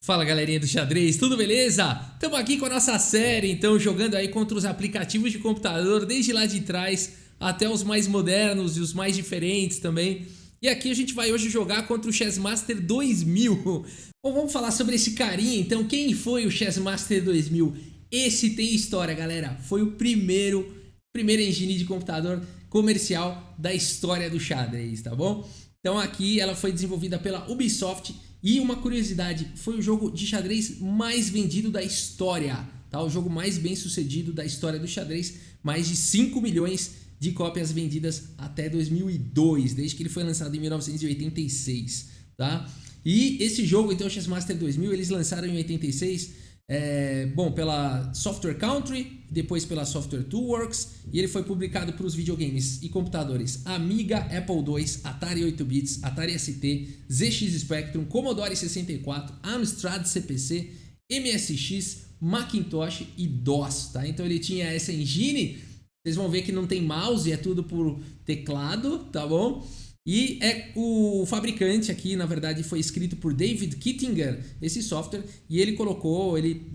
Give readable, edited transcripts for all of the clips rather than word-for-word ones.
Fala galerinha do xadrez, tudo beleza? Estamos aqui com a nossa série, então, jogando aí contra os aplicativos de computador, desde lá de trás até os mais modernos e os mais diferentes também. E aqui a gente vai hoje jogar contra o Chessmaster 2000. Bom, vamos falar sobre esse carinha, então, quem foi o Chessmaster 2000? Esse tem história, galera, foi o primeira engine de computador comercial da história do xadrez, tá bom? Então aqui ela foi desenvolvida pela Ubisoft. E uma curiosidade, foi o jogo de xadrez mais vendido da história, tá? O jogo mais bem sucedido da história do xadrez, mais de 5 milhões de cópias vendidas até 2002, desde que ele foi lançado em 1986, tá? E esse jogo, então, o Chessmaster 2000, eles lançaram em 86, pela Software Country, depois pela Software Toolworks, e ele foi publicado para os videogames e computadores Amiga, Apple II, Atari 8-bits, Atari ST, ZX Spectrum, Commodore 64, Amstrad CPC, MSX, Macintosh e DOS, tá? Então ele tinha essa engine, vocês vão ver que não tem mouse, é tudo por teclado, tá bom? E o fabricante aqui, na verdade, foi escrito por David Kittinger, esse software, e ele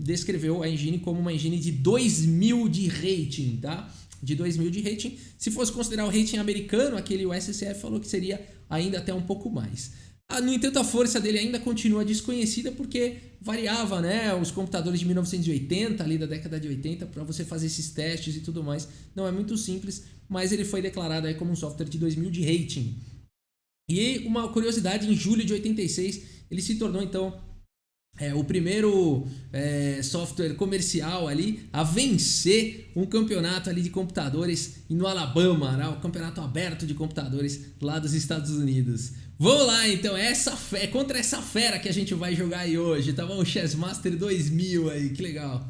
descreveu a engine como uma engine de 2000 de rating, tá? De 2000 de rating. Se fosse considerar o rating americano, aquele USCF falou que seria ainda até um pouco mais. No entanto, a força dele ainda continua desconhecida porque variava, né? Os computadores de 1980, ali da década de 80, para você fazer esses testes e tudo mais. Não é muito simples, mas ele foi declarado aí como um software de 2000 de rating. E uma curiosidade, em julho de 86, ele se tornou então o primeiro software comercial ali a vencer um campeonato ali de computadores no Alabama, né? O campeonato aberto de computadores lá dos Estados Unidos. Vamos lá então, é contra essa fera que a gente vai jogar aí hoje, tá bom? O Chessmaster 2000 aí, que legal.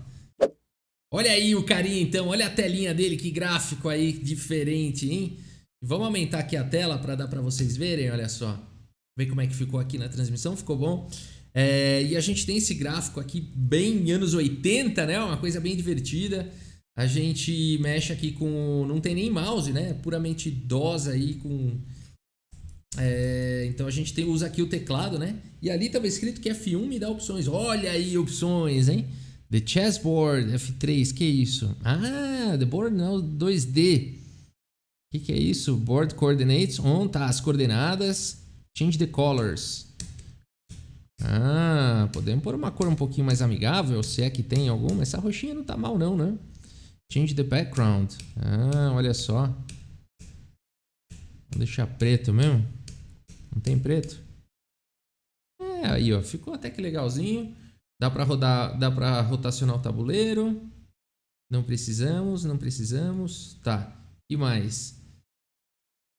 Olha aí o carinha então, olha a telinha dele, que gráfico aí diferente, hein? Vamos aumentar aqui a tela para dar para vocês verem, olha só. Ver como é que ficou aqui na transmissão, ficou bom? E a gente tem esse gráfico aqui bem anos 80, né? Uma coisa bem divertida. A gente mexe aqui com... não tem nem mouse, né? Puramente DOS aí com... então a gente usa aqui o teclado, né? E ali estava escrito que F1 me dá opções. Olha aí opções, hein? The Chessboard, F3, que isso? Ah, the board now 2D. O que é isso? Board coordinates on, tá, as coordenadas. Change the colors. Podemos pôr uma cor um pouquinho mais amigável, se é que tem alguma. Essa roxinha não tá mal não, né? Change the background. Olha só. Vou deixar preto mesmo. Não tem preto? Aí ó, ficou até que legalzinho. Dá pra rodar, dá pra rotacionar o tabuleiro. Não precisamos. Tá, e mais?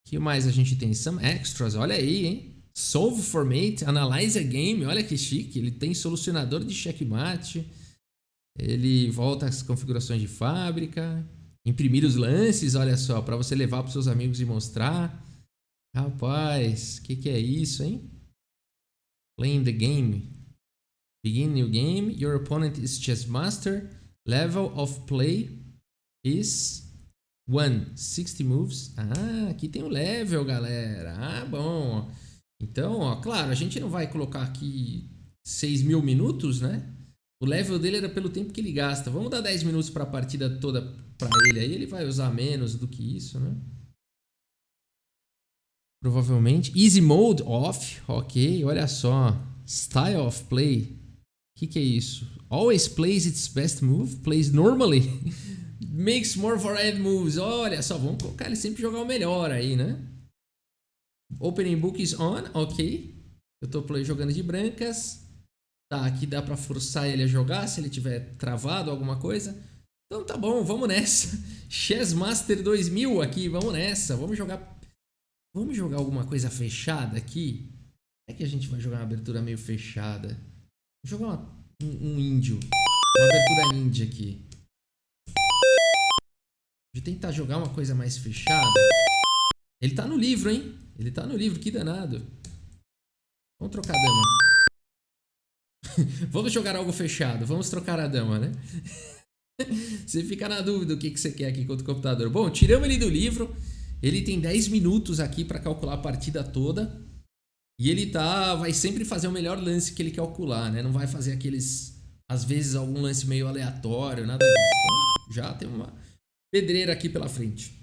O que mais a gente tem? Some extras, olha aí, hein? Solve format, analyze a game, olha que chique. Ele tem solucionador de checkmate. Ele volta às configurações de fábrica. Imprimir os lances, olha só, para você levar para seus amigos e mostrar. Rapaz, o que é isso, hein? Playing the game. Begin new game. Your opponent is chessmaster. Level of play is 60 moves. Aqui tem o level, galera. Bom. Então, ó, claro, a gente não vai colocar aqui 6.000 minutos, né? O level dele era pelo tempo que ele gasta. Vamos dar 10 minutos para a partida toda para ele. Aí ele vai usar menos do que isso, né? Provavelmente. Easy mode off. Ok, olha só. Style of play. O que é isso? Always plays its best move. Plays normally. Makes more varied moves. Olha só, vamos colocar ele sempre jogar o melhor aí, né? Opening book is on. Ok. Eu tô jogando de brancas. Tá, aqui dá pra forçar ele a jogar se ele tiver travado alguma coisa. Então tá bom, vamos nessa. Chessmaster 2000 aqui, vamos nessa. Vamos jogar alguma coisa fechada aqui. É que a gente vai jogar uma abertura meio fechada. Vou jogar um índio. Uma abertura índia aqui. De tentar jogar uma coisa mais fechada. Ele tá no livro, hein? Ele tá no livro, que danado. Vamos trocar a dama. Vamos jogar algo fechado. Vamos trocar a dama, né? Você fica na dúvida o que você quer aqui contra o computador. Bom, tiramos ele do livro. Ele tem 10 minutos aqui para calcular a partida toda. E ele vai sempre fazer o melhor lance que ele calcular, né? Não vai fazer aqueles, às vezes, algum lance meio aleatório, nada disso. Então, já tem uma pedreira aqui pela frente.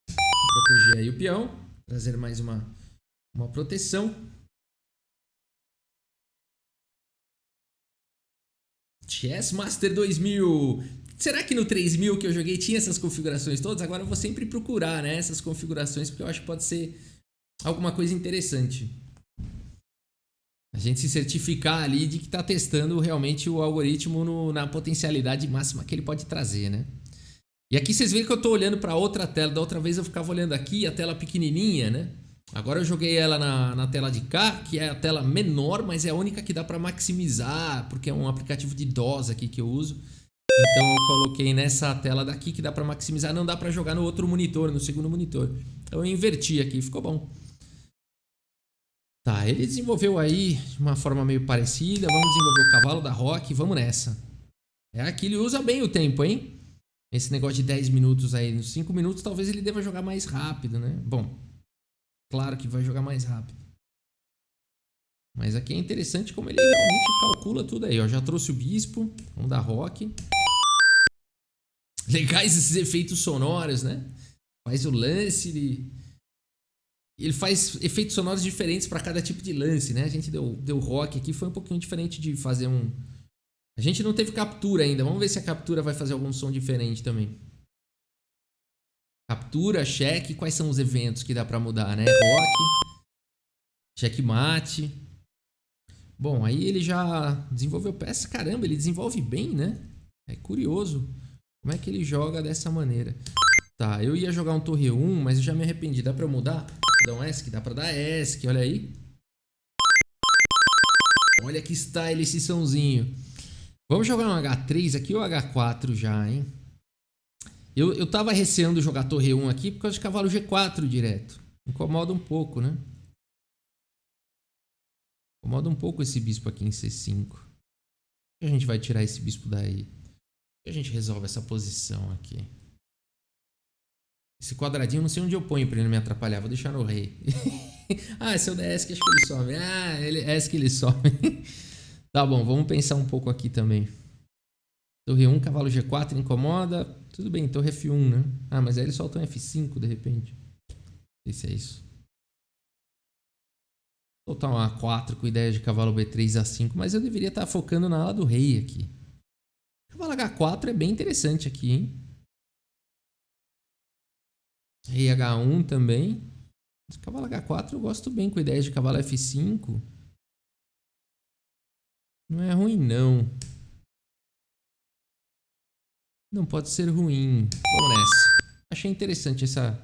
Proteger aí o peão, trazer mais uma proteção. Chess Master 2000. Será que no 3000 que eu joguei tinha essas configurações todas? Agora eu vou sempre procurar, né, essas configurações, porque eu acho que pode ser alguma coisa interessante. A gente se certificar ali de que está testando realmente o algoritmo na potencialidade máxima que ele pode trazer, né? E aqui vocês veem que eu estou olhando para outra tela. Da outra vez eu ficava olhando aqui, a tela pequenininha, né? Agora eu joguei ela na tela de cá, que é a tela menor, mas é a única que dá para maximizar, porque é um aplicativo de DOS aqui que eu uso. Então eu coloquei nessa tela daqui que dá para maximizar, não dá para jogar no outro monitor, no segundo monitor. Então eu inverti aqui, ficou bom. Tá, ele desenvolveu aí de uma forma meio parecida. Vamos desenvolver o cavalo da Rock, vamos nessa. É aqui, ele usa bem o tempo, hein? Esse negócio de 10 minutos aí, nos 5 minutos talvez ele deva jogar mais rápido, né? Bom, claro que vai jogar mais rápido. Mas aqui é interessante como ele realmente calcula tudo aí, ó. Já trouxe o bispo, vamos dar Rock. Legais esses efeitos sonoros, né? Faz o lance, ele faz efeitos sonoros diferentes para cada tipo de lance, né? A gente deu Rock aqui, foi um pouquinho diferente de fazer um... A gente não teve captura ainda, vamos ver se a captura vai fazer algum som diferente também. Captura, cheque, quais são os eventos que dá para mudar, né? Rock, checkmate. Bom, aí ele já desenvolveu peça, caramba, ele desenvolve bem, né? É curioso como é que ele joga dessa maneira. Tá, eu ia jogar um torre 1, mas eu já me arrependi. Dá pra eu mudar? Dá um ESC? Dá pra dar ESC, olha aí. Olha que style esse somzinho. Vamos jogar um H3 aqui ou H4 já, hein? Eu tava receando jogar torre 1 aqui por causa de cavalo G4 direto. Incomoda um pouco, né? Incomoda um pouco esse bispo aqui em C5. A gente vai tirar esse bispo daí. A gente resolve essa posição aqui. Esse quadradinho, não sei onde eu ponho pra ele não me atrapalhar. Vou deixar no rei. Ah, se eu der ESC, acho que ele some. Ah, ESC ele some. Tá bom, vamos pensar um pouco aqui também. Torre 1, cavalo G4, incomoda. Tudo bem, torre F1, né? Ah, mas aí ele solta um F5 de repente. Não sei se é isso. Soltar um A4 com ideia de cavalo B3, A5. Mas eu deveria estar focando na ala do rei aqui. Cavalo H4 é bem interessante aqui, hein? Rei H1 também. Cavalo H4 eu gosto bem com ideias de cavalo F5. Não é ruim, não. Não pode ser ruim. Vamos nessa. Achei interessante essa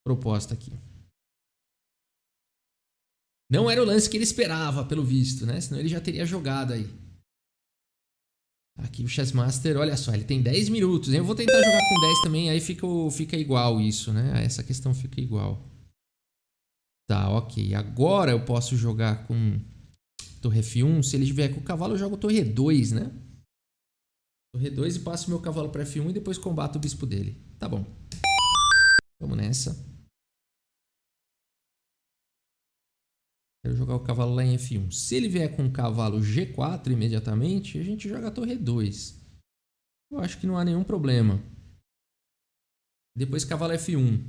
proposta aqui. Não era o lance que ele esperava, pelo visto, né? Senão ele já teria jogado aí. Aqui o Chessmaster, olha só, ele tem 10 minutos. Eu vou tentar jogar com 10 também, aí fica igual isso, né? Essa questão fica igual. Tá, ok. Agora eu posso jogar com torre F1. Se ele vier com o cavalo, eu jogo torre E2, né? Torre E2 e passo meu cavalo para F1 e depois combato o bispo dele. Tá bom. Vamos nessa. Quero jogar o cavalo lá em F1. Se ele vier com o cavalo G4 imediatamente, a gente joga a torre E2. Eu acho que não há nenhum problema. Depois cavalo F1.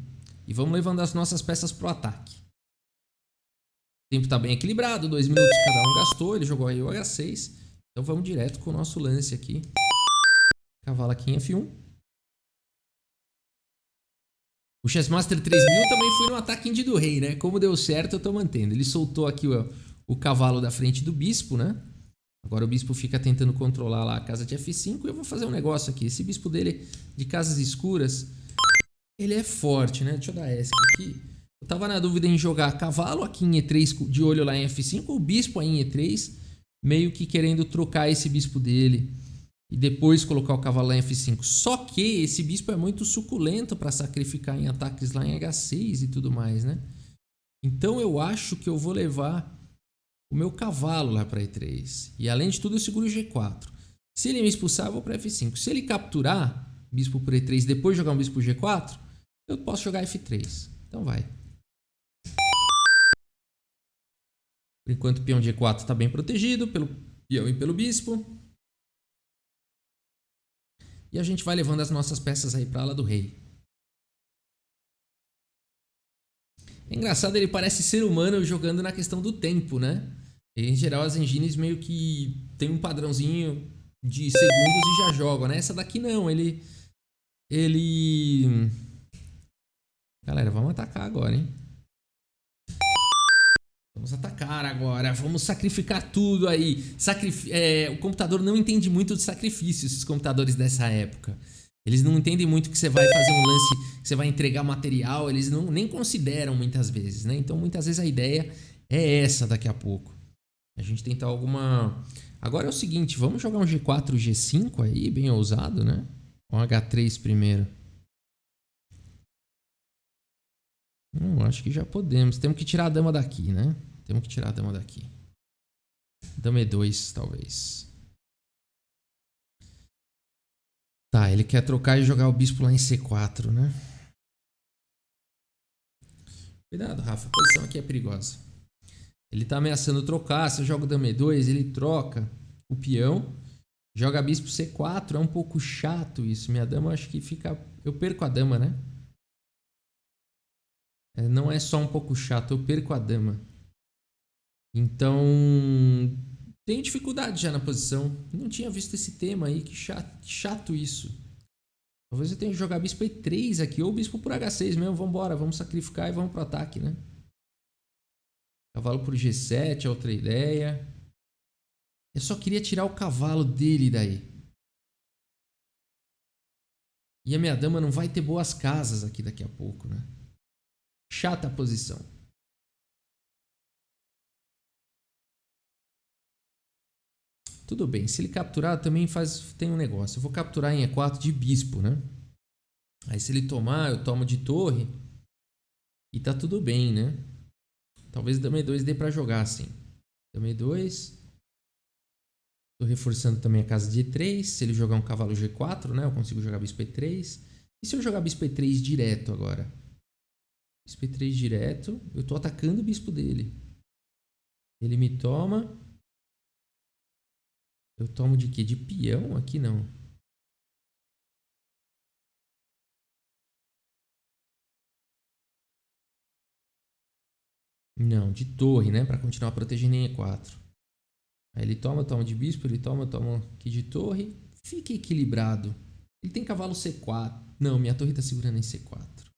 E vamos levando as nossas peças pro ataque. O tempo está bem equilibrado, 2 minutos cada um gastou, ele jogou aí o H6. Então vamos direto com o nosso lance aqui. Cavalo aqui em F1. O Chessmaster 3000 também foi no ataque indie do rei, né? Como deu certo, eu tô mantendo. Ele soltou aqui o cavalo da frente do bispo, né? Agora o bispo fica tentando controlar lá a casa de F5 e eu vou fazer um negócio aqui. Esse bispo dele de casas escuras, ele é forte, né? Deixa eu dar ESC aqui. Eu tava na dúvida em jogar cavalo aqui em E3 de olho lá em F5 ou bispo aí em E3, meio que querendo trocar esse bispo dele e depois colocar o cavalo lá em F5. Só que esse bispo é muito suculento para sacrificar em ataques lá em H6 e tudo mais, né? Então eu acho que eu vou levar o meu cavalo lá para E3. E além de tudo eu seguro o G4. Se ele me expulsar, eu vou para F5. Se ele capturar bispo por E3 e depois jogar um bispo G4, eu posso jogar F3. Então vai. Por enquanto o peão de E4 está bem protegido pelo peão e pelo bispo. E a gente vai levando as nossas peças aí para a ala do rei. É engraçado, ele parece ser humano jogando na questão do tempo, né? Em geral, as engines meio que tem um padrãozinho de segundos e já jogam, né? Essa daqui não, ele... Galera, vamos atacar agora, hein? Vamos atacar agora, vamos sacrificar tudo aí. O computador não entende muito de sacrifício, esses computadores dessa época. Eles não entendem muito que você vai fazer um lance, que você vai entregar material, eles nem consideram muitas vezes, né? Então, muitas vezes a ideia é essa daqui a pouco. A gente tentar alguma... Agora é o seguinte, vamos jogar um G4, G5 aí, bem ousado, né? Um H3 primeiro. Acho que já podemos. Temos que tirar a dama daqui, né? Temos que tirar a dama daqui. Dama E2, talvez. Tá, ele quer trocar e jogar o bispo lá em C4, né? Cuidado, Rafa. A posição aqui é perigosa. Ele tá ameaçando trocar. Se eu jogo dama E2, ele troca o peão. Joga bispo C4. É um pouco chato isso. Minha dama, acho que fica... Eu perco a dama, né? Não é só um pouco chato. Eu perco a dama. Então... Tenho dificuldade já na posição. Não tinha visto esse tema aí. Que chato isso. Talvez eu tenha que jogar bispo E3 aqui. Ou bispo por H6 mesmo. Vambora, vamos sacrificar e vamos pro ataque, né? Cavalo por G7 é outra ideia. Eu só queria tirar o cavalo dele daí. E a minha dama não vai ter boas casas aqui daqui a pouco, né? Chata a posição. Tudo bem, se ele capturar também tem um negócio. Eu vou capturar em E4 de bispo, né? Aí se ele tomar, eu tomo de torre. E tá tudo bem, né? Talvez dama E2 dê pra jogar assim. Dama E2. Tô reforçando também a casa de E3. Se ele jogar um cavalo G4, né? Eu consigo jogar bispo E3. E se eu jogar bispo E3 direto agora? Bispo E3 direto. Eu tô atacando o bispo dele. Ele me toma. Eu tomo de quê? De peão? Aqui não. Não, de torre, né? Pra continuar protegendo em E4. Aí ele toma, eu tomo de bispo. Ele toma, eu tomo aqui de torre. Fica equilibrado. Ele tem cavalo C4. Não, minha torre tá segurando em C4.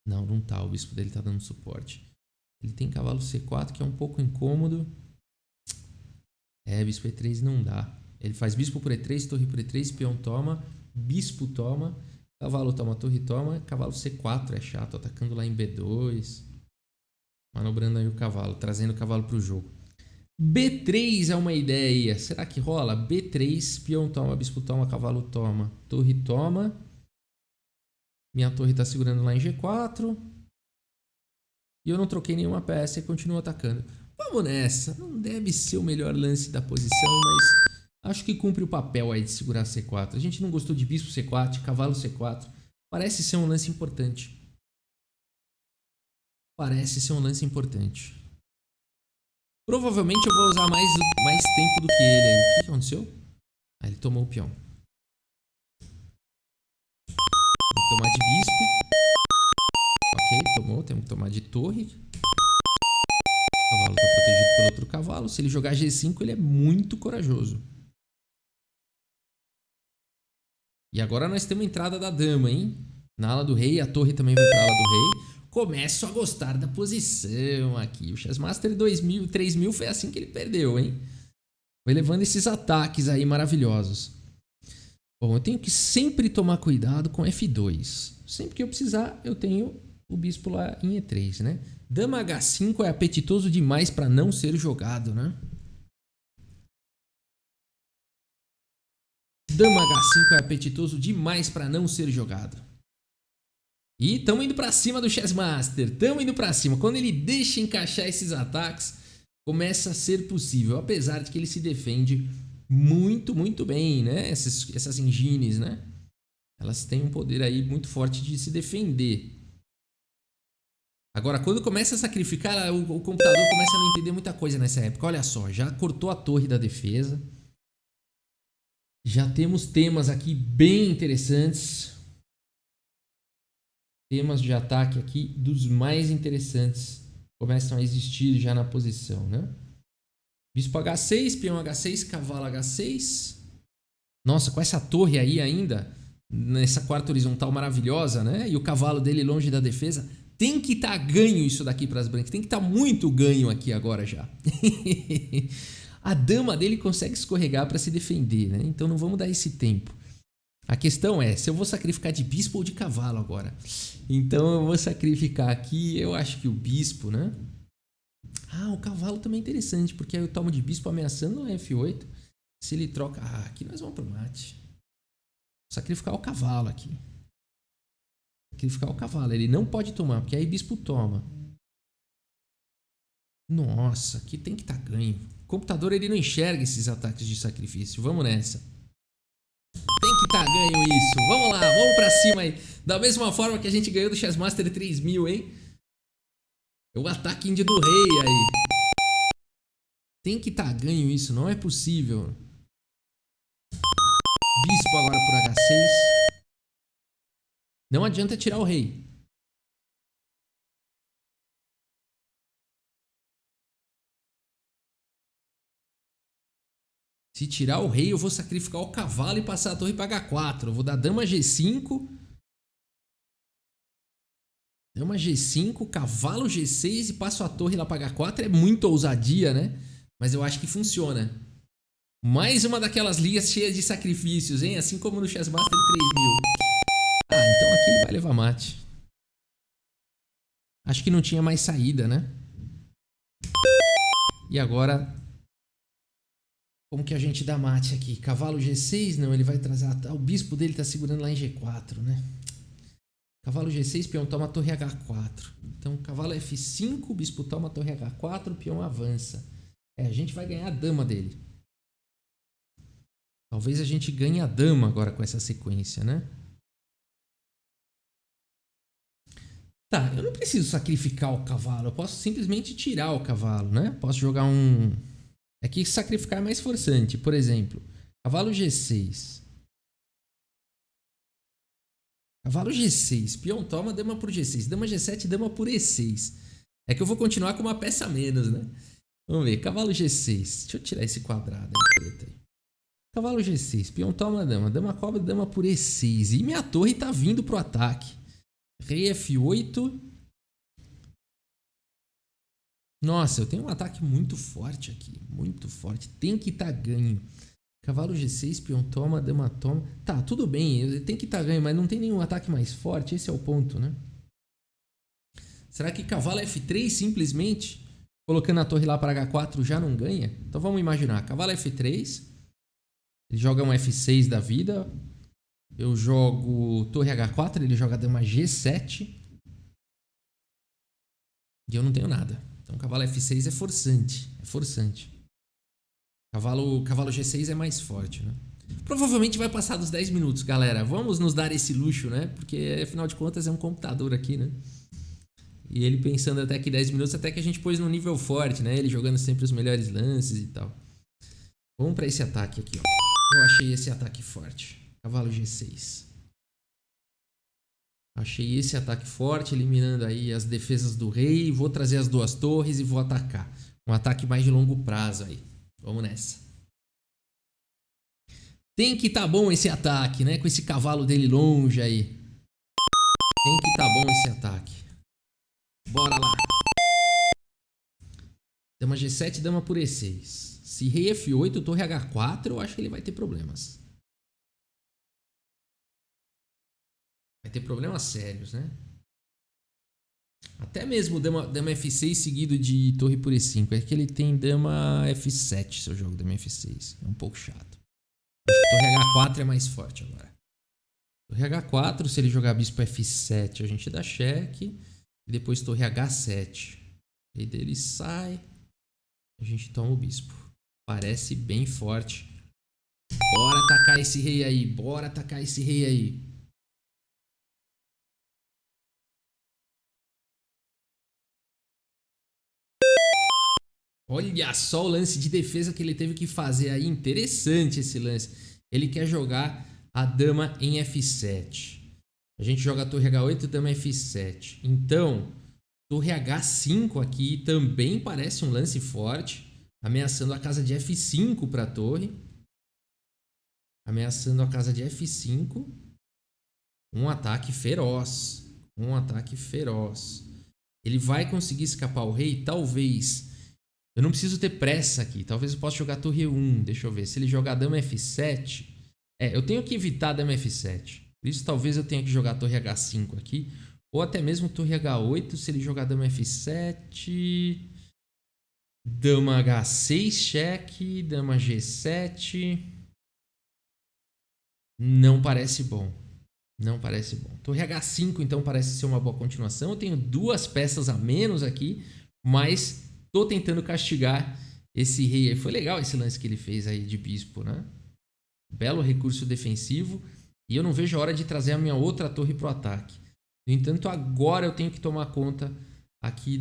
Não, não tá. O bispo dele tá dando suporte. Ele tem cavalo C4, que é um pouco incômodo. Bispo E3 não dá. Ele faz bispo por E3, torre por E3, peão toma, bispo toma, cavalo toma, torre toma, cavalo C4 é chato, atacando lá em B2. Manobrando aí o cavalo, trazendo o cavalo pro jogo. B3 é uma ideia. Será que rola? B3, peão toma, bispo toma, cavalo toma, torre toma. Minha torre tá segurando lá em G4. E eu não troquei nenhuma peça e continuo atacando. Vamos nessa. Não deve ser o melhor lance da posição, mas acho que cumpre o papel aí de segurar C4. A gente não gostou de bispo C4, cavalo C4. Parece ser um lance importante. Parece ser um lance importante. Provavelmente eu vou usar mais tempo do que ele aí. O que aconteceu? Ah, ele tomou o peão. Vou tomar de bispo. Ok, tomou. Temos que tomar de torre. O cavalo está protegido pelo outro cavalo. Se ele jogar G5, ele é muito corajoso. E agora nós temos a entrada da dama, hein? Na ala do rei, a torre também vai para a ala do rei. Começo a gostar da posição aqui. O Chessmaster 2000, 3000 foi assim que ele perdeu, hein? Foi levando esses ataques aí maravilhosos. Bom, eu tenho que sempre tomar cuidado com F2. Sempre que eu precisar, eu tenho o bispo lá em E3, né? Dama H5 é apetitoso demais para não ser jogado, né? Dama H5 é apetitoso demais para não ser jogado. E estamos indo para cima do Chessmaster. Estamos indo para cima. Quando ele deixa encaixar esses ataques, começa a ser possível. Apesar de que ele se defende muito, muito bem, né? Essas engines, né? Elas têm um poder aí muito forte de se defender. Agora, quando começa a sacrificar, o computador começa a não entender muita coisa nessa época. Olha só, já cortou a torre da defesa. Já temos temas aqui bem interessantes. Temas de ataque aqui dos mais interessantes começam a existir já na posição, né? Bispo H6, peão H6, cavalo H6. Nossa, com essa torre aí ainda, nessa quarta horizontal maravilhosa, né? E o cavalo dele longe da defesa. Tem que estar ganho isso daqui para as brancas. Tem que estar muito ganho aqui agora já. A dama dele consegue escorregar para se defender, né? Então não vamos dar esse tempo. A questão é, se eu vou sacrificar de bispo ou de cavalo agora. Então eu vou sacrificar aqui, eu acho que o bispo, né? Ah, o cavalo também é interessante, porque aí eu tomo de bispo ameaçando o F8. Se ele troca... Ah, aqui nós vamos pro mate. Vou sacrificar o cavalo aqui. Sacrificar o cavalo. Ele não pode tomar, porque aí bispo toma. Nossa, aqui tem que estar ganho. O computador ele não enxerga esses ataques de sacrifício. Vamos nessa. Tem que estar ganho isso. Vamos lá, vamos pra cima aí. Da mesma forma que a gente ganhou do Chessmaster 3000, hein? É o ataque índio do rei aí. Tem que estar ganho isso, não é possível. Bispo agora por H6. Não adianta tirar o rei. Se tirar o rei, eu vou sacrificar o cavalo e passar a torre para H4. Eu vou dar dama G5. Dama G5, cavalo G6 e passo a torre lá para H4. É muita ousadia, né? Mas eu acho que funciona. Mais uma daquelas ligas cheias de sacrifícios, hein? Assim como no Chessmaster 3000. Ah, então aqui ele vai levar mate. Acho que não tinha mais saída, né? E agora... Como que a gente dá mate aqui? Cavalo G6? Não, ele vai trazer... O bispo dele tá segurando lá em G4, né? Cavalo G6, peão toma torre H4. Então, cavalo F5, bispo toma torre H4, peão avança. É, a gente vai ganhar a dama dele. Talvez a gente ganhe a dama agora com essa sequência, né? Tá, eu não preciso sacrificar o cavalo. Eu posso simplesmente tirar o cavalo, né? Posso jogar um... É que sacrificar é mais forçante. Por exemplo, cavalo G6. Cavalo G6. Peão toma, dama por G6. Dama G7, dama por E6. É que eu vou continuar com uma peça a menos, né? Vamos ver. Cavalo G6. Deixa eu tirar esse quadrado aí, preto aí. Cavalo G6. Peão toma, dama. Dama cobra, dama por E6. E minha torre tá vindo pro ataque. Rei F8. Nossa, eu tenho um ataque muito forte aqui. Muito forte. Tem que estar ganho. Cavalo G6, peão toma, dama toma. Tá, tudo bem. Tem que estar ganho, mas não tem nenhum ataque mais forte. Esse é o ponto, né? Será que cavalo F3 simplesmente, colocando a torre lá para H4, já não ganha? Então vamos imaginar. Cavalo F3. Ele joga um F6 da vida. Eu jogo torre H4. Ele joga dama G7. E eu não tenho nada. Então cavalo F6 é forçante. É forçante. Cavalo G6 é mais forte, né? Provavelmente vai passar dos 10 minutos, galera. Vamos nos dar esse luxo, né? Porque afinal de contas é um computador aqui, né? E ele pensando até que 10 minutos, até que a gente pôs no nível forte, né? Ele jogando sempre os melhores lances e tal. Vamos pra esse ataque aqui, ó. Eu achei esse ataque forte. Cavalo G6. Achei esse ataque forte, eliminando aí as defesas do rei. Vou trazer as duas torres e vou atacar. Um ataque mais de longo prazo aí. Vamos nessa. Tem que tá bom esse ataque, né? Com esse cavalo dele longe aí. Tem que tá bom esse ataque. Bora lá. Dama G7, dama por E6. Se rei F8, torre H4, eu acho que ele vai ter problemas. Vai ter problemas sérios, né? Até mesmo dama F6 seguido de torre por E5. É que ele tem dama F7 se eu jogo dama F6. É um pouco chato. Acho que torre H4 é mais forte agora. Torre H4, se ele jogar bispo F7, a gente dá cheque. E depois torre H7. Aí dele sai. A gente toma o bispo. Parece bem forte. Bora atacar esse rei aí. Bora atacar esse rei aí. Olha só o lance de defesa que ele teve que fazer aí. Interessante esse lance. Ele quer jogar a dama em F7. A gente joga a torre H8 e dama F7. Então, torre H5 aqui também parece um lance forte. Ameaçando a casa de F5 para a torre. Ameaçando a casa de F5. Um ataque feroz. Um ataque feroz. Ele vai conseguir escapar o rei? Talvez. Eu não preciso ter pressa aqui. Talvez eu possa jogar torre E1. Deixa eu ver. Se ele jogar dama F7... eu tenho que evitar dama F7. Por isso talvez eu tenha que jogar torre H5 aqui. Ou até mesmo torre H8 se ele jogar dama F7. Dama H6 cheque. Dama G7. Não parece bom. Não parece bom. Torre H5 então parece ser uma boa continuação. Eu tenho duas peças a menos aqui. Mas tô tentando castigar esse rei aí. Foi legal esse lance que ele fez aí de bispo, né? Belo recurso defensivo. E eu não vejo a hora de trazer a minha outra torre pro ataque. No entanto, agora eu tenho que tomar conta aqui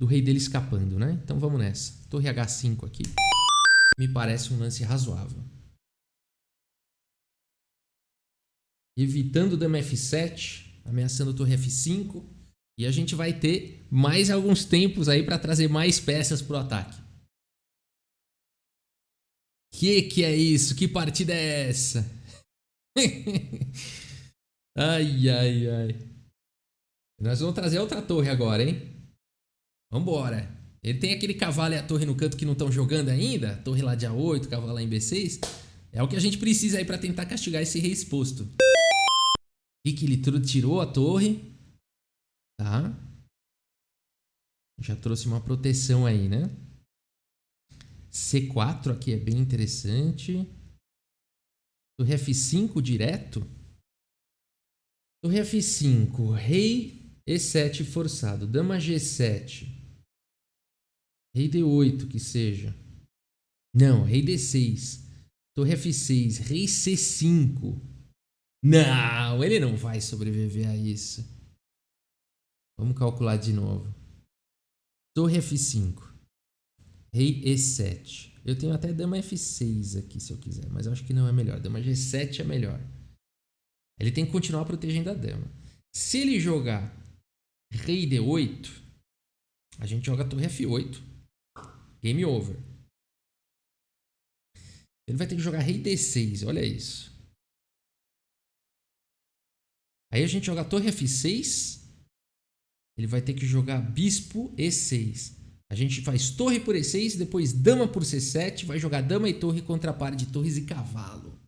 do rei dele escapando, né? Então vamos nessa. Torre H5 aqui. Me parece um lance razoável. Evitando dama F7. Ameaçando torre F5. E a gente vai ter mais alguns tempos aí para trazer mais peças pro ataque. Que é isso? Que partida é essa? Ai, ai, ai. Nós vamos trazer outra torre agora, hein? Vambora. Ele tem aquele cavalo e a torre no canto que não estão jogando ainda. Torre lá de A8, cavalo lá em B6. É o que a gente precisa aí para tentar castigar esse rei exposto. E que ele tirou a torre. Tá. Já trouxe uma proteção aí, né? C4 aqui é bem interessante. Torre F5 direto. Torre F5. Rei E7 forçado. Dama G7. Rei D8 que seja. Não, rei D6. Torre F6. Rei C5. Não, ele não vai sobreviver a isso. Vamos calcular de novo. Torre F5. Rei E7. Eu tenho até dama F6 aqui se eu quiser, mas eu acho que não é melhor. Dama G7 é melhor. Ele tem que continuar protegendo a dama. Se ele jogar rei D8, a gente joga torre F8. Game over. Ele vai ter que jogar rei D6, olha isso. Aí a gente joga torre F6. Ele vai ter que jogar bispo E6. A gente faz torre por E6, depois dama por C7, vai jogar dama e torre contra a par de torres e cavalo.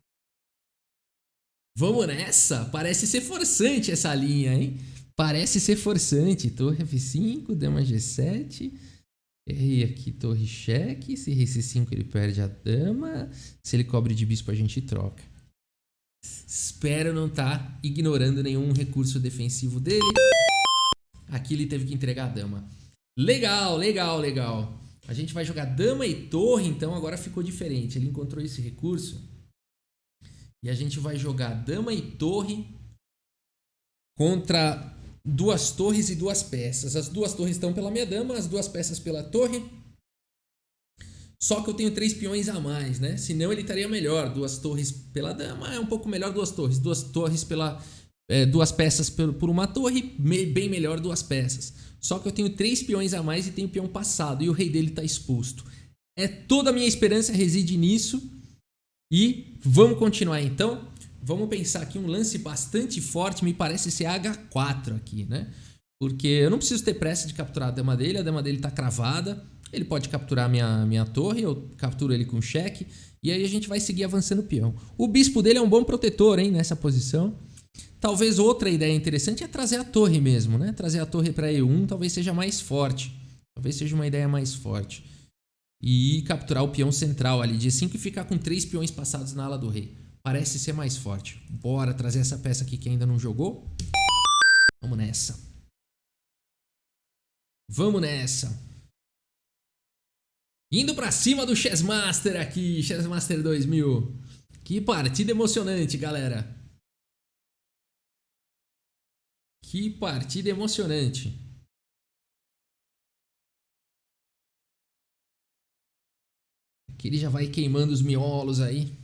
Vamos nessa? Parece ser forçante essa linha, hein? Parece ser forçante. Torre F5, dama G7. Rei aqui, torre cheque. Se rei C5 ele perde a dama. Se ele cobre de bispo a gente troca. Espero não estar ignorando nenhum recurso defensivo dele. Aqui ele teve que entregar a dama. Legal, legal, legal. A gente vai jogar dama e torre, então agora ficou diferente. Ele encontrou esse recurso. E a gente vai jogar dama e torre contra duas torres e duas peças. As duas torres estão pela minha dama, as duas peças pela torre. Só que eu tenho 3 peões a mais, né? Senão ele estaria melhor. Duas torres pela dama é um pouco melhor duas torres. Duas torres pela... duas peças por uma torre, bem melhor duas peças. Só que eu tenho 3 peões a mais e tenho peão passado. E o rei dele está exposto. Toda a minha esperança reside nisso. E vamos continuar então. Vamos pensar aqui um lance bastante forte. Me parece ser H4 aqui, né? Porque eu não preciso ter pressa de capturar a dama dele. A dama dele está cravada. Ele pode capturar minha torre. Eu capturo ele com cheque. E aí a gente vai seguir avançando o peão. O bispo dele é um bom protetor, hein? Nessa posição. Talvez outra ideia interessante é trazer a torre mesmo, né? Trazer a torre para E1 talvez seja mais forte. Talvez seja uma ideia mais forte. E capturar o peão central ali de E5 e ficar com 3 peões passados na ala do rei. Parece ser mais forte. Bora trazer essa peça aqui que ainda não jogou. Vamos nessa. Vamos nessa. Indo pra cima do Chessmaster aqui. Chessmaster 2000. Que partida emocionante, galera. Que partida emocionante. Aqui ele já vai queimando os miolos aí.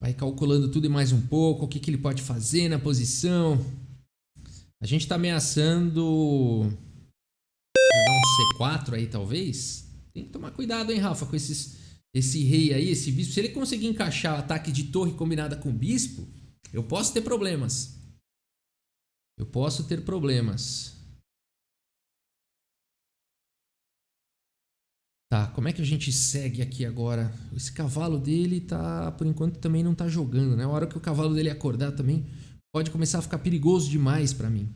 Vai calculando tudo e mais um pouco. O que ele pode fazer na posição. A gente tá ameaçando jogar um C4 aí, talvez. Tem que tomar cuidado, hein, Rafa, com esse rei aí, esse bispo. Se ele conseguir encaixar ataque de torre combinada com bispo, eu posso ter problemas. Eu posso ter problemas. Tá, como é que a gente segue aqui agora? Esse cavalo dele tá, por enquanto, também não tá jogando, né? A hora que o cavalo dele acordar também, pode começar a ficar perigoso demais pra mim.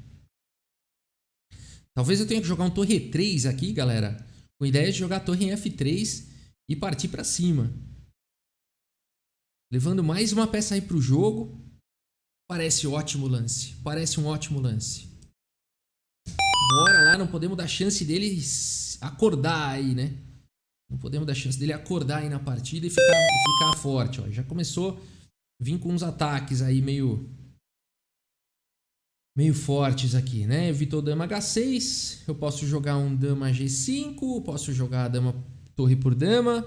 Talvez eu tenha que jogar um torre E3 aqui, galera. Com ideia de jogar a torre em F3 e partir pra cima. Levando mais uma peça aí pro jogo. Parece ótimo lance. Parece um ótimo lance. Bora lá, não podemos dar chance dele acordar aí, né? Não podemos dar chance dele acordar aí na partida e ficar forte. Ó. Já começou a vir com uns ataques aí meio fortes aqui, né? Evitou dama H6. Eu posso jogar um dama G5. Posso jogar a dama torre por dama.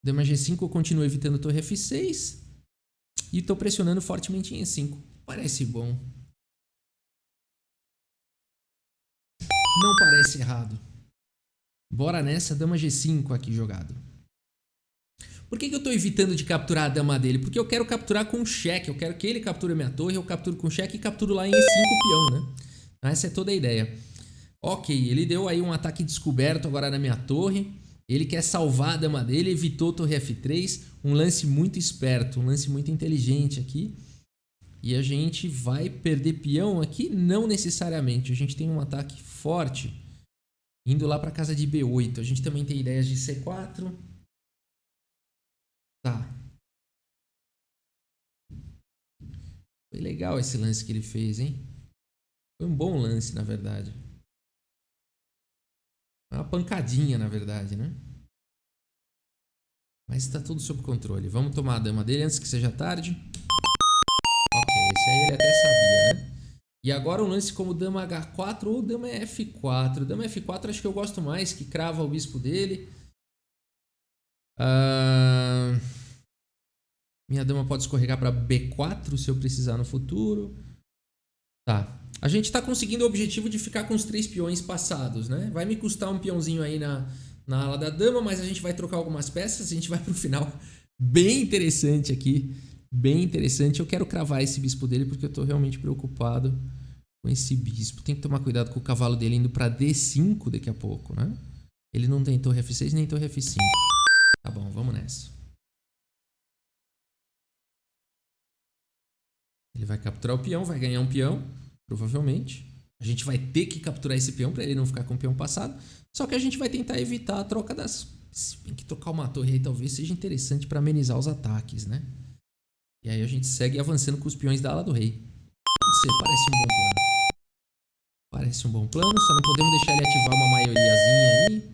Dama G5 eu continuo evitando torre F6. E estou pressionando fortemente em E5. Parece bom. Não parece errado. Bora nessa, dama G5 aqui jogado. Por que eu estou evitando de capturar a dama dele? Porque eu quero capturar com cheque. Eu quero que ele capture a minha torre, eu capturo com cheque e capturo lá em E5 o peão, né? Essa é toda a ideia. Ok, ele deu aí um ataque descoberto agora na minha torre. Ele quer salvar a dama dele, evitou torre F3. Um lance muito esperto, um lance muito inteligente aqui. E a gente vai perder peão aqui? Não necessariamente. A gente tem um ataque forte indo lá para casa de B8. A gente também tem ideias de C4. Tá. Foi legal esse lance que ele fez, hein? Foi um bom lance, na verdade. Uma pancadinha, na verdade, né? Mas está tudo sob controle. Vamos tomar a dama dele antes que seja tarde. Ok, esse aí ele até sabia, né? E agora um lance como dama H4 ou dama F4. Dama F4 acho que eu gosto mais, que crava o bispo dele. Minha dama pode escorregar para B4 se eu precisar no futuro. Tá. A gente está conseguindo o objetivo de ficar com os 3 peões passados, né? Vai me custar um peãozinho aí na ala da dama, mas a gente vai trocar algumas peças. A gente vai para o final bem interessante aqui. Bem interessante. Eu quero cravar esse bispo dele porque eu estou realmente preocupado com esse bispo. Tem que tomar cuidado com o cavalo dele indo para D5 daqui a pouco, né? Ele não tem torre F6 nem torre F5. Tá bom, vamos nessa. Ele vai capturar o peão, vai ganhar um peão, provavelmente. A gente vai ter que capturar esse peão para ele não ficar com o peão passado. Só que a gente vai tentar evitar a troca das... Se bem que trocar uma torre aí talvez seja interessante para amenizar os ataques, né? E aí a gente segue avançando com os peões da ala do rei. Pode ser, parece um bom plano. Parece um bom plano, só não podemos deixar ele ativar uma maioriazinha aí.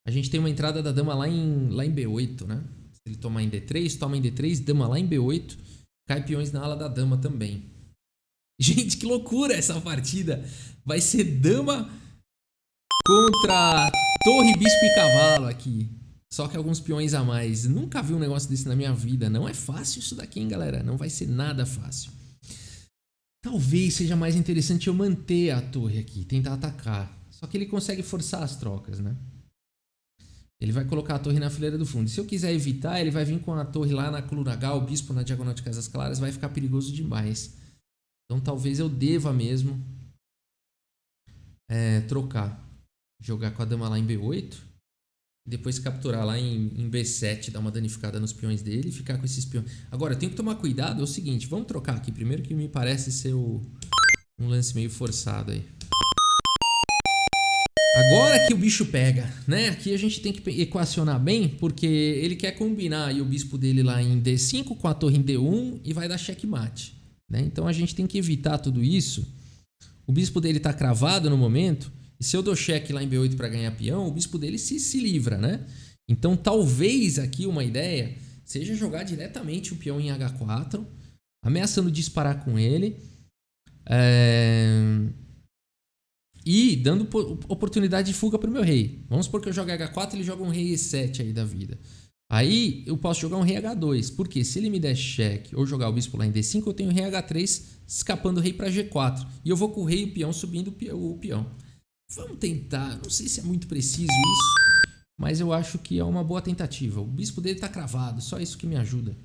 A gente tem uma entrada da dama lá em B8, né? Se ele tomar em D3, toma em D3, dama lá em B8. Cai peões na ala da dama também. Gente, que loucura essa partida. Vai ser dama contra torre, bispo e cavalo aqui. Só que alguns peões a mais. Nunca vi um negócio desse na minha vida. Não é fácil isso daqui, hein, galera? Não vai ser nada fácil. Talvez seja mais interessante eu manter a torre aqui. Tentar atacar. Só que ele consegue forçar as trocas, né? Ele vai colocar a torre na fileira do fundo. Se eu quiser evitar, ele vai vir com a torre lá na coluna H, o bispo na diagonal de Casas Claras. Vai ficar perigoso demais. Então talvez eu deva mesmo trocar. Jogar com a dama lá em B8. E depois capturar lá em B7. Dar uma danificada nos peões dele e ficar com esses peões. Agora, eu tenho que tomar cuidado. É o seguinte, vamos trocar aqui primeiro, que me parece ser um lance meio forçado aí. Agora que o bicho pega, né? Aqui a gente tem que equacionar bem, porque ele quer combinar aí o bispo dele lá em D5 com a torre em D1 e vai dar checkmate, né? Então a gente tem que evitar tudo isso. O bispo dele tá cravado no momento, e se eu dou cheque lá em B8 para ganhar peão, o bispo dele se livra, né? Então talvez aqui uma ideia seja jogar diretamente o peão em H4, ameaçando disparar com ele. E dando oportunidade de fuga pro meu rei. Vamos supor que eu jogo H4, ele joga um rei E7 aí da vida. Aí eu posso jogar um rei H2. Porque se ele me der cheque ou jogar o bispo lá em D5, eu tenho o rei H3 escapando o rei para G4. E eu vou com o rei e o peão subindo o peão. Vamos tentar. Não sei se é muito preciso isso, mas eu acho que é uma boa tentativa. O bispo dele tá cravado, só isso que me ajuda.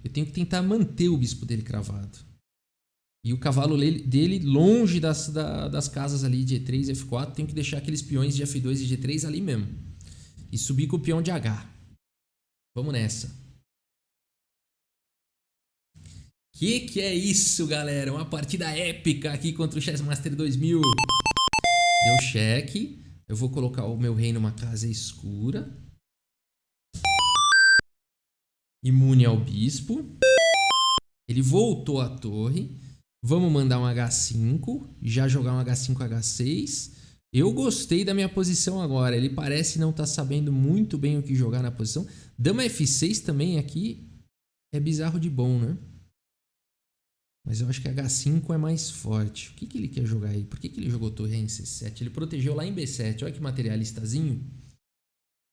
Eu tenho que tentar manter o bispo dele cravado. E o cavalo dele longe das casas ali de E3 e F4. Tenho que deixar aqueles peões de F2 e G3 ali mesmo. E subir com o peão de H. Vamos nessa. Que é isso, galera? Uma partida épica aqui contra o Chessmaster 2000. Deu cheque. Eu vou colocar o meu rei numa casa escura. Imune ao bispo. Ele voltou à torre. Vamos mandar um H5. Já jogar um H5, H6. Eu gostei da minha posição agora. Ele parece não estar sabendo muito bem o que jogar na posição. Dama F6 também aqui é bizarro de bom, né? Mas eu acho que H5 é mais forte. O que ele quer jogar aí? Por que ele jogou torre em C7? Ele protegeu lá em B7. Olha que materialistazinho.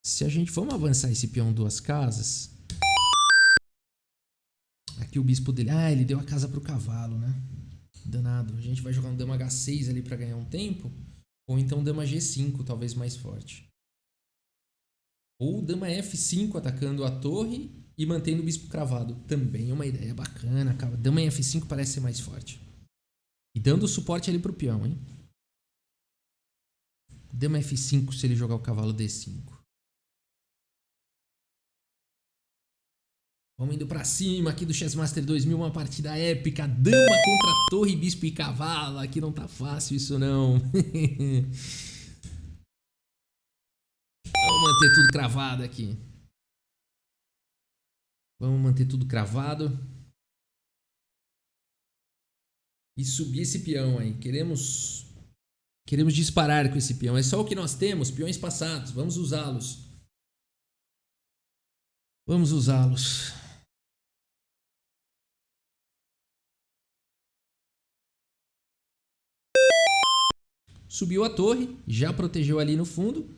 Se a gente... Vamos avançar esse peão duas casas. Aqui o bispo dele... Ah, ele deu a casa pro cavalo, né? Danado. A gente vai jogar um dama H6 ali pra ganhar um tempo. Ou então dama G5, talvez mais forte. Ou dama F5 atacando a torre e mantendo o bispo cravado. Também é uma ideia bacana. Dama em F5 parece ser mais forte. E dando suporte ali pro peão, hein? Dama F5 se ele jogar o cavalo D5. Vamos indo pra cima aqui do Chessmaster 2000. Uma partida épica. Dama contra torre, bispo e cavalo. Aqui não tá fácil isso não. Vamos manter tudo cravado aqui. Vamos manter tudo cravado. E subir esse peão aí. Queremos disparar com esse peão. É só o que nós temos. Peões passados. Vamos usá-los. Vamos usá-los. Subiu a torre. Já protegeu ali no fundo.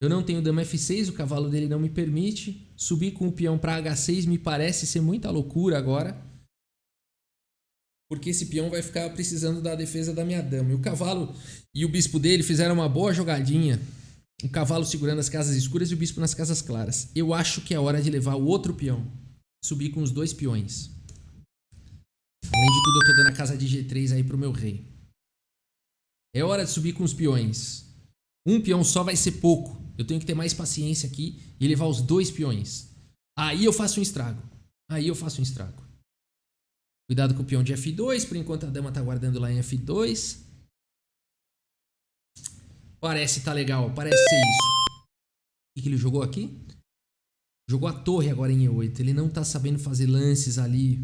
Eu não tenho dama F6, o cavalo dele não me permite. Subir com o peão para H6 me parece ser muita loucura agora. Porque esse peão vai ficar precisando da defesa da minha dama. E o cavalo e o bispo dele fizeram uma boa jogadinha. O cavalo segurando as casas escuras e o bispo nas casas claras. Eu acho que é hora de levar o outro peão. Subir com os dois peões. Além de tudo, eu tô dando a casa de G3 aí pro meu rei. É hora de subir com os peões. Um peão só vai ser pouco. Eu tenho que ter mais paciência aqui e levar os dois peões. Aí eu faço um estrago. Cuidado com o peão de F2. Por enquanto a dama tá guardando lá em F2. Parece tá legal. Parece ser isso. O que ele jogou aqui? Jogou a torre agora em E8. Ele não tá sabendo fazer lances ali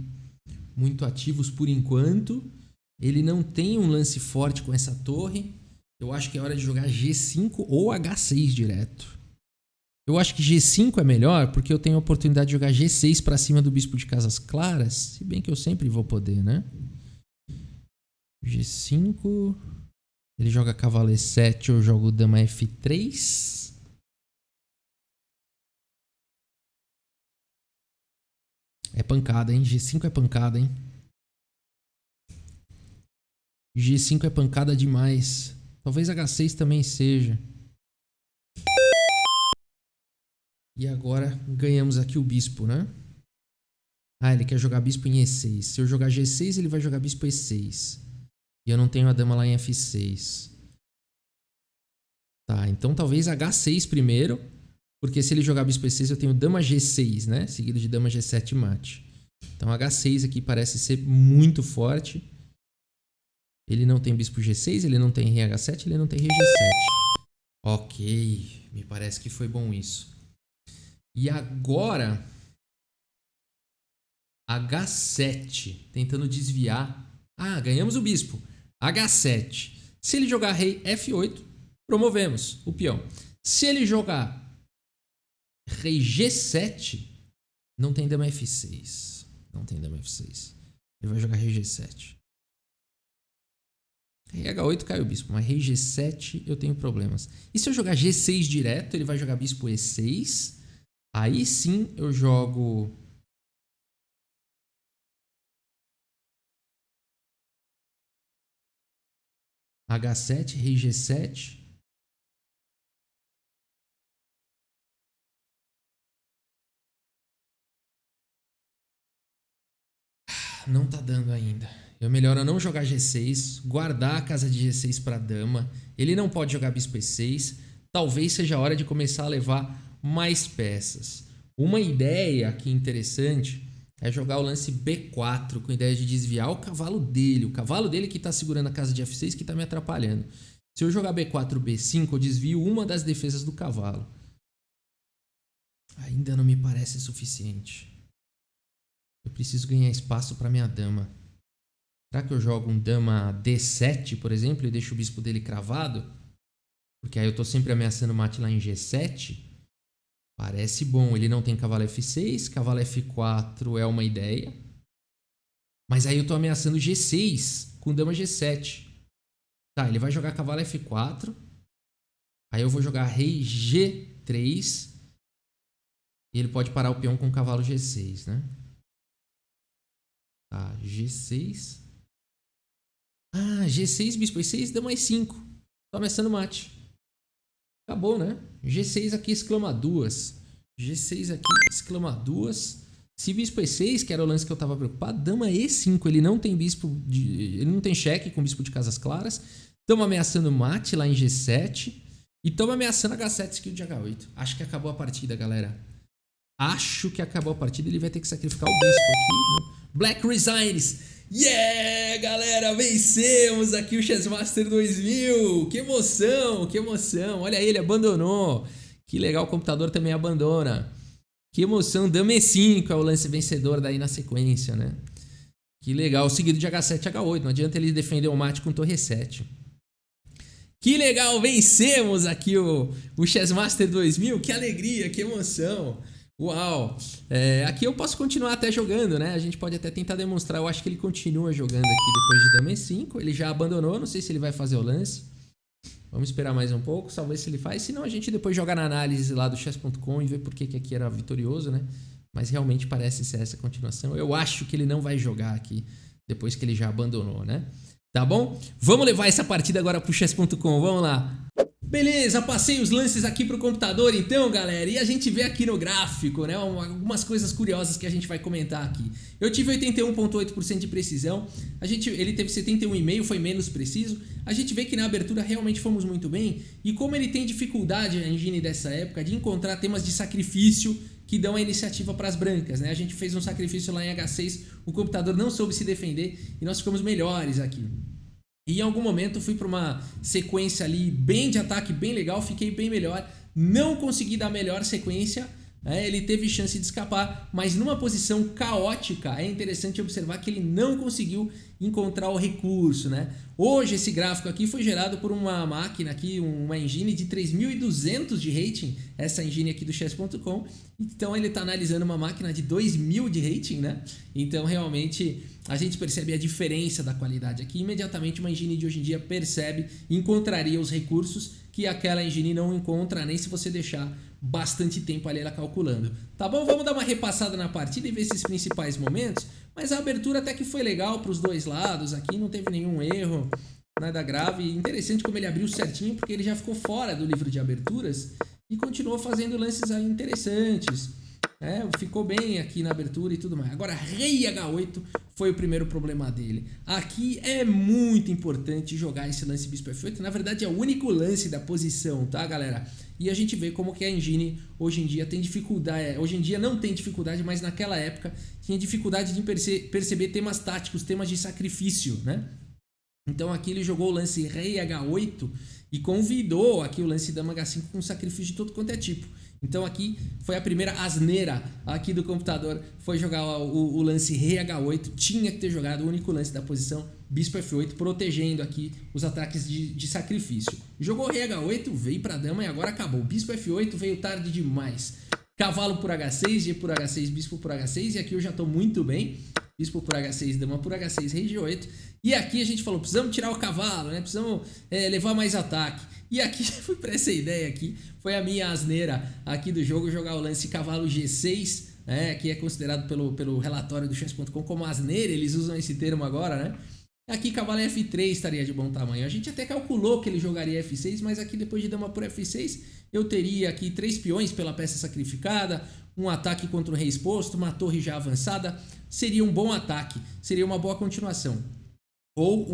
muito ativos por enquanto. Ele não tem um lance forte com essa torre. Eu acho que é hora de jogar G5 ou H6 direto. Eu acho que G5 é melhor porque eu tenho a oportunidade de jogar G6 para cima do bispo de casas claras. Se bem que eu sempre vou poder, né? G5. Ele joga cavalo E7, eu jogo dama F3. É pancada, hein? G5 é pancada, hein? G5 é pancada demais. Talvez H6 também seja. E agora ganhamos aqui o bispo, né? Ah, ele quer jogar bispo em E6. Se eu jogar G6, ele vai jogar bispo E6. E eu não tenho a dama lá em F6. Tá, então talvez H6 primeiro. Porque se ele jogar bispo E6, eu tenho dama G6, né? Seguido de dama G7 mate. Então H6 aqui parece ser muito forte. Ele não tem bispo G6, ele não tem rei H7, ele não tem rei G7. Ok, me parece que foi bom isso. E agora... H7, tentando desviar. Ah, ganhamos o bispo. H7. Se ele jogar rei F8, promovemos o peão. Se ele jogar rei G7, não tem dama F6. Não tem dama F6. Ele vai jogar rei G7. Rei H8 cai o bispo, mas rei G7 eu tenho problemas. E se eu jogar G6 direto, ele vai jogar bispo E6. Aí sim eu jogo... H7, rei G7. Não tá dando ainda. É melhor eu não jogar G6, guardar a casa de G6 para dama. Ele não pode jogar bispo E6. Talvez seja a hora de começar a levar mais peças. Uma ideia aqui interessante é jogar o lance B4 com a ideia de desviar o cavalo dele. O cavalo dele que está segurando a casa de F6 que está me atrapalhando. Se eu jogar B4, B5, eu desvio uma das defesas do cavalo. Ainda não me parece suficiente. Eu preciso ganhar espaço para minha dama. Será que eu jogo um dama D7, por exemplo, e deixo o bispo dele cravado? Porque aí eu tô sempre ameaçando o mate lá em G7. Parece bom. Ele não tem cavalo F6, cavalo F4 é uma ideia. Mas aí eu tô ameaçando G6 com dama G7. Tá, ele vai jogar cavalo F4. Aí eu vou jogar rei G3. E ele pode parar o peão com o cavalo G6, né? Tá, G6. Ah, G6, bispo E6, dama E5. Tô ameaçando mate. Acabou, né? G6 aqui exclama duas. G6 aqui exclama duas. Se bispo E6, que era o lance que eu tava preocupado, dama E5. Ele não tem bispo ele não tem cheque com bispo de casas claras. Estamos ameaçando mate lá em G7. E estamos ameaçando H7 skill de H8. Acho que acabou a partida, galera. Acho que acabou a partida. Ele vai ter que sacrificar o bispo aqui, né? Black resigns. Yeah, galera, vencemos aqui o Chessmaster 2000. Que emoção, que emoção. Olha ele, abandonou. Que legal, o computador também abandona. Que emoção, dama E5 é o lance vencedor daí na sequência, né? Que legal, seguido de H7 H8. Não adianta ele defender o mate com torre 7. Que legal, vencemos aqui o Chessmaster 2000. Que alegria, que emoção. Uau, aqui eu posso continuar até jogando, né? A gente pode até tentar demonstrar. Eu acho que ele continua jogando aqui depois de dama E5. Ele já abandonou, não sei se ele vai fazer o lance. Vamos esperar mais um pouco, talvez se ele faz. Se não, a gente depois joga na análise lá do chess.com e vê por que aqui era vitorioso, né? Mas realmente parece ser essa a continuação. Eu acho que ele não vai jogar aqui depois que ele já abandonou, né? Tá bom? Vamos levar essa partida agora pro chess.com, vamos lá. Beleza, passei os lances aqui pro computador então, galera, e a gente vê aqui no gráfico, né, algumas coisas curiosas que a gente vai comentar aqui. Eu tive 81,8% de precisão, ele teve 71,5%, foi menos preciso. A gente vê que na abertura realmente fomos muito bem, e como ele tem dificuldade, a engine dessa época, de encontrar temas de sacrifício que dão a iniciativa para as brancas, né? A gente fez um sacrifício lá em H6, o computador não soube se defender e nós ficamos melhores aqui. E em algum momento fui para uma sequência ali bem de ataque, bem legal, fiquei bem melhor. Não consegui dar a melhor sequência, né? Ele teve chance de escapar, mas numa posição caótica é interessante observar que ele não conseguiu encontrar o recurso, né? Hoje esse gráfico aqui foi gerado por uma máquina aqui, uma engine de 3.200 de rating, essa engine aqui do chess.com. Então ele está analisando uma máquina de 2.000 de rating, né? Então realmente a gente percebe a diferença da qualidade aqui. Imediatamente uma engine de hoje em dia percebe e encontraria os recursos que aquela engine não encontra, nem se você deixar bastante tempo ali ela calculando. Tá bom? Vamos dar uma repassada na partida e ver esses principais momentos. Mas a abertura até que foi legal para os dois lados aqui, não teve nenhum erro, nada grave. Interessante como ele abriu certinho, porque ele já ficou fora do livro de aberturas e continuou fazendo lances aí interessantes. Ficou bem aqui na abertura e tudo mais. Agora, rei H8 foi o primeiro problema dele. Aqui é muito importante jogar esse lance bispo F8. Na verdade, é o único lance da posição, tá, galera? E a gente vê como que a engine hoje em dia tem dificuldade. Hoje em dia não tem dificuldade, mas naquela época tinha dificuldade de perceber temas táticos, temas de sacrifício, né? Então aqui ele jogou o lance rei H8 e convidou aqui o lance dama H5 com sacrifício de todo quanto é tipo. Então aqui foi a primeira asneira aqui do computador, foi jogar o lance rei H8, tinha que ter jogado o único lance da posição bispo F8, protegendo aqui os ataques de sacrifício. Jogou rei H8, veio pra dama e agora acabou. Bispo F8 veio tarde demais. Cavalo por H6, G por H6, bispo por H6 e aqui eu já tô muito bem. bispo por H6, dama por H6, rei G8. E aqui a gente falou, precisamos tirar o cavalo, né? Precisamos levar mais ataque. E aqui fui para essa ideia aqui, foi a minha asneira aqui do jogo, jogar o lance cavalo G6, que é considerado pelo relatório do chess.com como asneira, eles usam esse termo agora, né? Aqui cavalo F3 estaria de bom tamanho. A gente até calculou que ele jogaria F6, mas aqui depois de dama por F6, eu teria aqui 3 peões pela peça sacrificada, um ataque contra o rei exposto, uma torre já avançada. Seria um bom ataque, seria uma boa continuação. Ou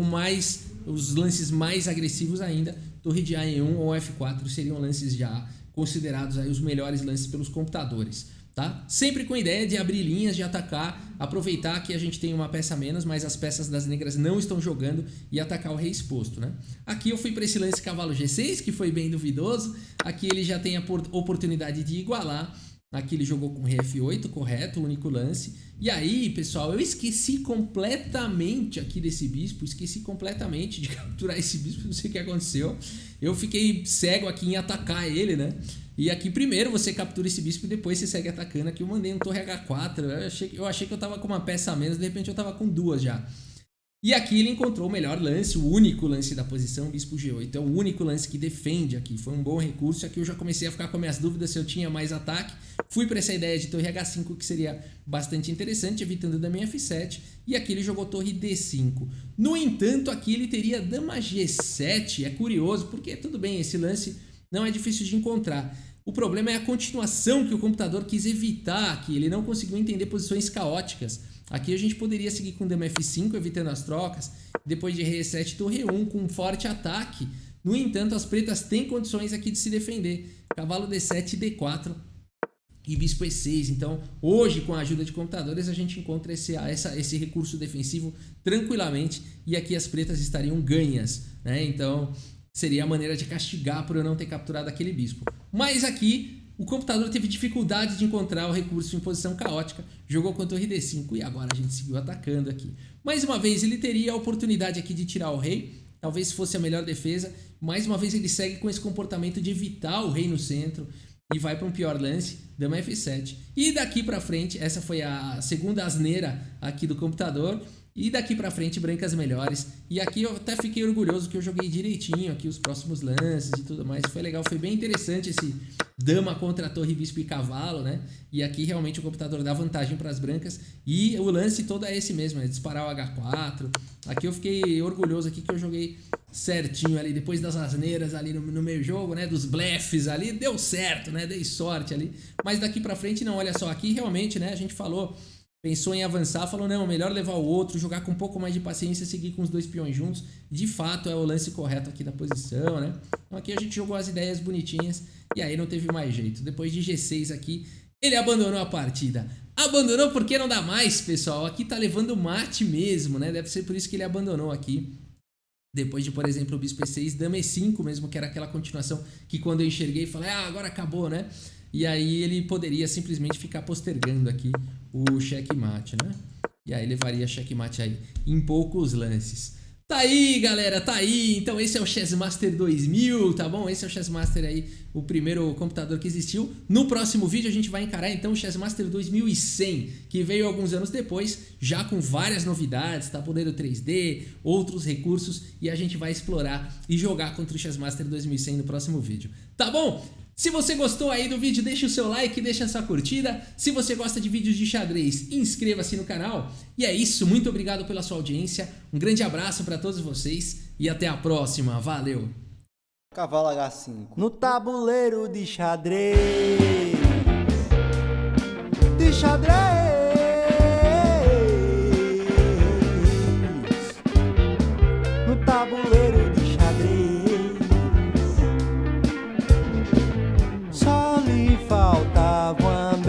os lances mais agressivos ainda, torre de A em 1 ou F4 seriam lances já considerados aí os melhores lances pelos computadores. Tá? Sempre com a ideia de abrir linhas, de atacar, aproveitar que a gente tem uma peça a menos, mas as peças das negras não estão jogando e atacar o rei exposto, né? Aqui eu fui para esse lance cavalo G6, que foi bem duvidoso. Aqui ele já tem a oportunidade de igualar. Aqui ele jogou com rei F8, correto, o único lance. E aí, pessoal, eu esqueci completamente aqui desse bispo, esqueci completamente de capturar esse bispo, não sei o que aconteceu. Eu fiquei cego aqui em atacar ele, né? E aqui primeiro você captura esse bispo e depois você segue atacando. Aqui eu mandei um torre H4, eu achei que eu tava com uma peça a menos, de repente eu tava com duas já. E aqui ele encontrou o melhor lance, o único lance da posição, bispo G8. É o único lance que defende aqui, foi um bom recurso. Aqui eu já comecei a ficar com minhas dúvidas se eu tinha mais ataque. Fui para essa ideia de torre H5, que seria bastante interessante, evitando dama F7. E aqui ele jogou torre D5. No entanto, aqui ele teria dama G7. É curioso, porque tudo bem, esse lance não é difícil de encontrar. O problema é a continuação que o computador quis evitar aqui. Ele não conseguiu entender posições caóticas. Aqui a gente poderia seguir com dama F5, evitando as trocas. Depois de rei E7, torre 1, com um forte ataque. No entanto, as pretas têm condições aqui de se defender. Cavalo D7 e D4 e bispo E6. Então, hoje, com a ajuda de computadores, a gente encontra esse recurso defensivo tranquilamente. E aqui as pretas estariam ganhas, né? Então, seria a maneira de castigar por eu não ter capturado aquele bispo. Mas aqui o computador teve dificuldade de encontrar o recurso em posição caótica, jogou com a torre D5 e agora a gente seguiu atacando aqui. Mais uma vez ele teria a oportunidade aqui de tirar o rei, talvez fosse a melhor defesa. Mais uma vez ele segue com esse comportamento de evitar o rei no centro e vai para um pior lance, dama F7. E daqui para frente, essa foi a segunda asneira aqui do computador. E daqui pra frente, brancas melhores. E aqui eu até fiquei orgulhoso que eu joguei direitinho aqui os próximos lances e tudo mais. Foi legal, foi bem interessante esse dama contra torre, bispo e cavalo, né? E aqui realmente o computador dá vantagem para as brancas. E o lance todo é esse mesmo, é disparar o H4. Aqui eu fiquei orgulhoso aqui que eu joguei certinho ali, depois das asneiras ali no meio jogo, né? Dos blefs ali, deu certo, né? Dei sorte ali. Mas daqui pra frente não, olha só, aqui realmente, né? A gente falou... Pensou em avançar, falou não, melhor levar o outro, jogar com um pouco mais de paciência, seguir com os dois peões juntos. De fato é o lance correto aqui da posição, né? Então aqui a gente jogou as ideias bonitinhas e aí não teve mais jeito. Depois de G6 aqui, ele abandonou a partida. Abandonou porque não dá mais, pessoal. Aqui tá levando mate mesmo, né? Deve ser por isso que ele abandonou aqui. Depois de, por exemplo, o bispo E6, dama E5 mesmo, que era aquela continuação que quando eu enxerguei, falei, agora acabou, né? E aí ele poderia simplesmente ficar postergando aqui o checkmate, né? E aí levaria checkmate aí em poucos lances. Tá aí, galera, tá aí. Então esse é o Chessmaster 2000, tá bom? Esse é o Chessmaster aí, o primeiro computador que existiu. No próximo vídeo a gente vai encarar então o Chessmaster 2100, que veio alguns anos depois, já com várias novidades, tabuleiro 3D, outros recursos, e a gente vai explorar e jogar contra o Chessmaster 2100 no próximo vídeo. Tá bom? Se você gostou aí do vídeo, deixa o seu like, deixa a sua curtida. Se você gosta de vídeos de xadrez, inscreva-se no canal. E é isso, muito obrigado pela sua audiência. Um grande abraço para todos vocês e até a próxima. Valeu! Cavalo H5 no tabuleiro de xadrez.